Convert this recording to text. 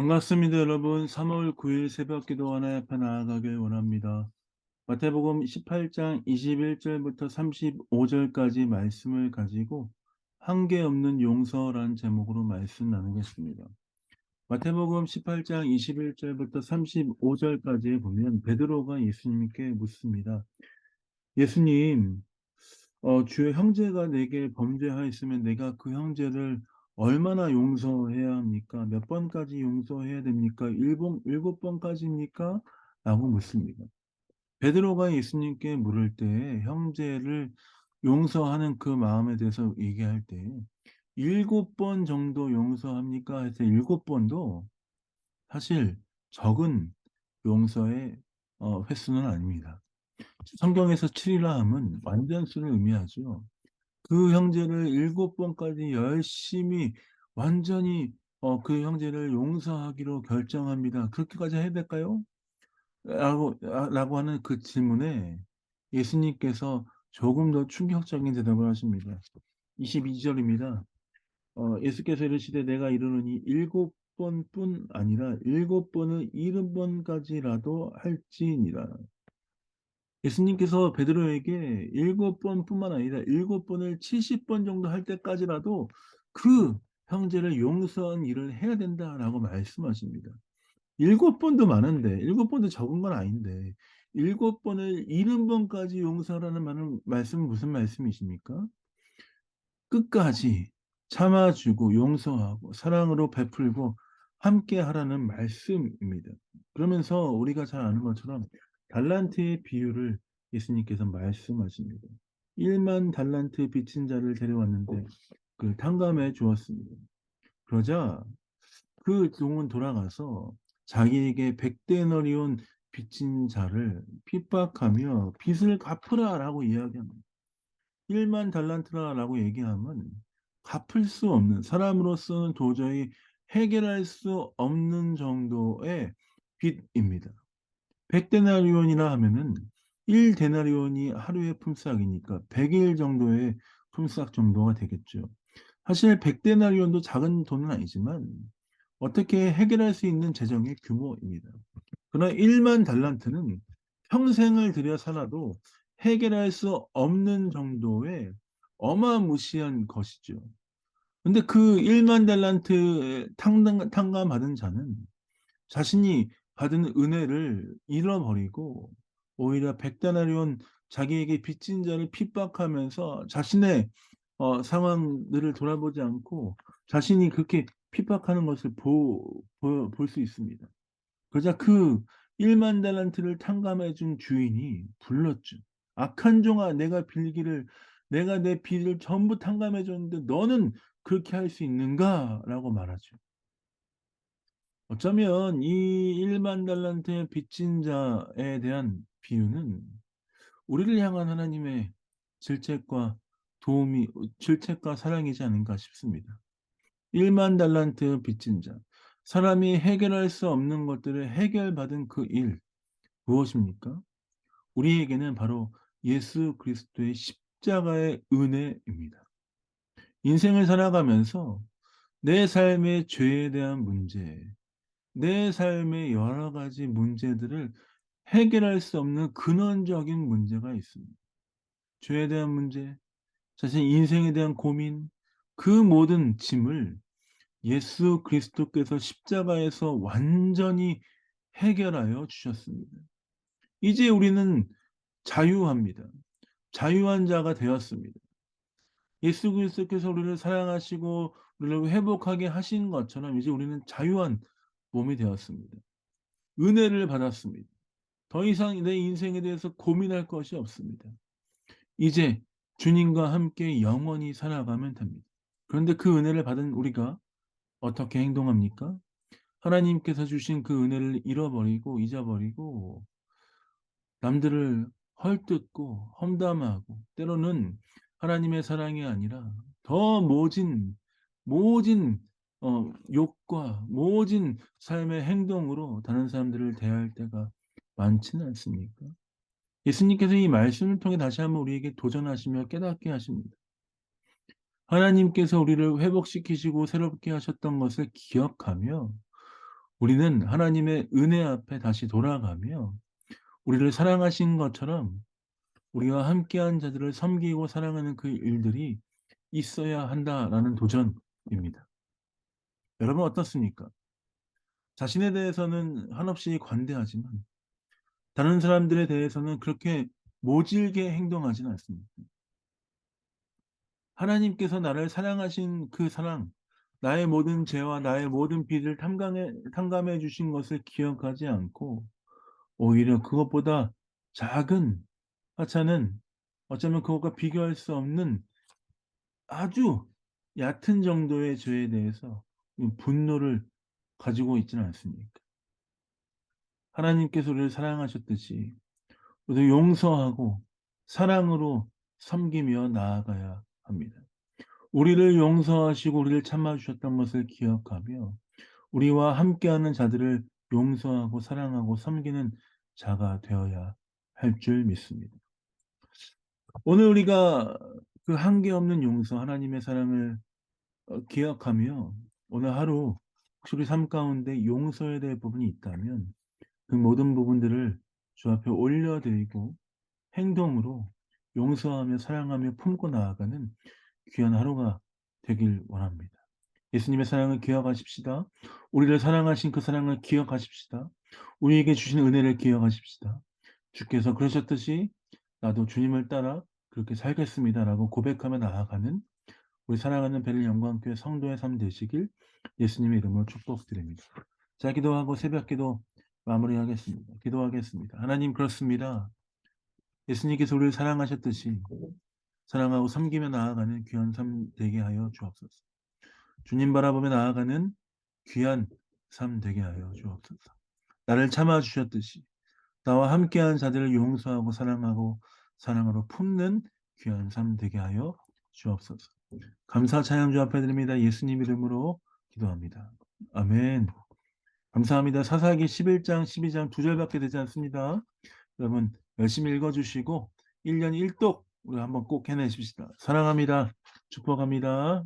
반갑습니다, 여러분. 3월 9일 새벽 기도 하나 앞에 나아가길 원합니다. 마태복음 18장 21절부터 35절까지 말씀을 가지고 한계 없는 용서란 제목으로 말씀 나누겠습니다. 마태복음 18장 21절부터 35절까지 보면 베드로가 예수님께 묻습니다. 예수님, 주의 형제가 내게 범죄하였으면 내가 그 형제를 얼마나 용서해야 합니까? 몇 번까지 용서해야 됩니까? 일곱 번까지입니까? 라고 묻습니다. 베드로가 예수님께 물을 때 형제를 용서하는 그 마음에 대해서 얘기할 때 일곱 번 정도 용서합니까? 해서 일곱 번도 사실 적은 용서의 횟수는 아닙니다. 성경에서 7이라 함은 완전수를 의미하죠. 그 형제를 일곱 번까지 열심히 완전히 그 형제를 용서하기로 결정합니다. 그렇게까지 해야 될까요? 라고 하는 그 질문에 예수님께서 조금 더 충격적인 대답을 하십니다. 22 절입니다. 예수께서 이르시되 내가 이르노니 일곱 번뿐 아니라 일곱 번을 일흔 번까지라도 할지니라. 예수님께서 베드로에게 일곱 번뿐만 아니라 일곱 번을 70번 정도 할 때까지라도 그 형제를 용서한 일을 해야 된다라고 말씀하십니다. 일곱 번도 많은데 일곱 번도 적은 건 아닌데 일곱 번을 70 번까지 용서하라는 말씀은 무슨 말씀이십니까? 끝까지 참아 주고 용서하고 사랑으로 베풀고 함께 하라는 말씀입니다. 그러면서 우리가 잘 아는 것처럼 달란트의 비유를 예수님께서 말씀하십니다. 1만 달란트 빚진 자를 데려왔는데 그 탕감해 주었습니다. 그러자 그 종은 돌아가서 자기에게 100데나리온 빚진 자를 핍박하며 "빚을 갚으라."라고 이야기합니다. 1만 달란트라라고 얘기하면 갚을 수 없는, 사람으로서는 도저히 해결할 수 없는 정도의 빚입니다. 100데나리온이라 하면은 1 데나리온이 하루의 품삯이니까 100일 정도의 품삯 정도가 되겠죠. 사실 100데나리온도 작은 돈은 아니지만 어떻게 해결할 수 있는 재정의 규모입니다. 그러나 1만 달란트는 평생을 들여 살아도 해결할 수 없는 정도의 어마무시한 것이죠. 근데 그 1만 달란트의 탕감받은 자는 자신이 받은 은혜를 잃어버리고 오히려 100데나리온 자기에게 빚진 자를 핍박하면서 자신의 상황들을 돌아보지 않고 자신이 그렇게 핍박하는 것을 볼 수 있습니다. 그러자 그 1만 달란트를 탕감해 준 주인이 불렀죠. "악한 종아, 내가 내 빚을 전부 탕감해 줬는데 너는 그렇게 할 수 있는가?"라고 말하죠. 어쩌면 이 1만 달란트의 빚진 자에 대한 비유는 우리를 향한 하나님의 질책과 질책과 사랑이지 않은가 싶습니다. 1만 달란트 빚진 자. 사람이 해결할 수 없는 것들을 해결받은 그 일 무엇입니까? 우리에게는 바로 예수 그리스도의 십자가의 은혜입니다. 인생을 살아가면서 내 삶의 죄에 대한 문제, 내 삶의 여러 가지 문제들을 해결할 수 없는 근원적인 문제가 있습니다. 죄에 대한 문제, 자신 인생에 대한 고민, 그 모든 짐을 예수 그리스도께서 십자가에서 완전히 해결하여 주셨습니다. 이제 우리는 자유합니다. 자유한 자가 되었습니다. 예수 그리스도께서 우리를 사랑하시고 우리를 회복하게 하신 것처럼 이제 우리는 자유한 몸이 되었습니다. 은혜를 받았습니다. 더 이상 내 인생에 대해서 고민할 것이 없습니다. 이제 주님과 함께 영원히 살아가면 됩니다. 그런데 그 은혜를 받은 우리가 어떻게 행동합니까? 하나님께서 주신 그 은혜를 잃어버리고 잊어버리고 남들을 헐뜯고 험담하고 때로는 하나님의 사랑이 아니라 더 모진 욕과 모진 삶의 행동으로 다른 사람들을 대할 때가 많지는 않습니까? 예수님께서 이 말씀을 통해 다시 한번 우리에게 도전하시며 깨닫게 하십니다. 하나님께서 우리를 회복시키시고 새롭게 하셨던 것을 기억하며 우리는 하나님의 은혜 앞에 다시 돌아가며 우리를 사랑하신 것처럼 우리와 함께한 자들을 섬기고 사랑하는 그 일들이 있어야 한다라는 도전입니다. 여러분 어떻습니까? 자신에 대해서는 한없이 관대하지만 다른 사람들에 대해서는 그렇게 모질게 행동하지는 않습니다. 하나님께서 나를 사랑하신 그 사랑, 나의 모든 죄와 나의 모든 비를 탕감해 주신 것을 기억하지 않고 오히려 그것보다 작은 하찮은, 어쩌면 그것과 비교할 수 없는 아주 얕은 정도의 죄에 대해서 분노를 가지고 있지는 않습니까? 하나님께서 우리를 사랑하셨듯이 우리도 용서하고 사랑으로 섬기며 나아가야 합니다. 우리를 용서하시고 우리를 참아 주셨던 것을 기억하며 우리와 함께하는 자들을 용서하고 사랑하고 섬기는 자가 되어야 할 줄 믿습니다. 오늘 우리가 그 한계 없는 용서, 하나님의 사랑을 기억하며 오늘 하루 혹시 우리 삶 가운데 용서해야 될 부분이 있다면 그 모든 부분들을 주 앞에 올려드리고 행동으로 용서하며 사랑하며 품고 나아가는 귀한 하루가 되길 원합니다. 예수님의 사랑을 기억하십시다. 우리를 사랑하신 그 사랑을 기억하십시다. 우리에게 주신 은혜를 기억하십시다. 주께서 그러셨듯이 나도 주님을 따라 그렇게 살겠습니다라고 고백하며 나아가는 우리 사랑하는 베를 영광교회 성도의 삶 되시길 예수님의 이름으로 축복드립니다. 자, 기도하고 새벽기도 마무리하겠습니다. 기도하겠습니다. 하나님, 그렇습니다. 예수님께서 우리를 사랑하셨듯이 사랑하고 섬기며 나아가는 귀한 삶 되게 하여 주옵소서. 주님 바라보며 나아가는 귀한 삶 되게 하여 주옵소서. 나를 참아 주셨듯이 나와 함께한 자들을 용서하고 사랑하고 사랑으로 품는 귀한 삶 되게 하여 주옵소서. 감사 찬양 주 앞에 드립니다. 예수님 이름으로 기도합니다. 아멘. 감사합니다. 사사기 11장 12장 2절밖에 되지 않습니다. 여러분 열심히 읽어 주시고 1년 1독 우리 한번 꼭 해내십시다. 사랑합니다. 축복합니다.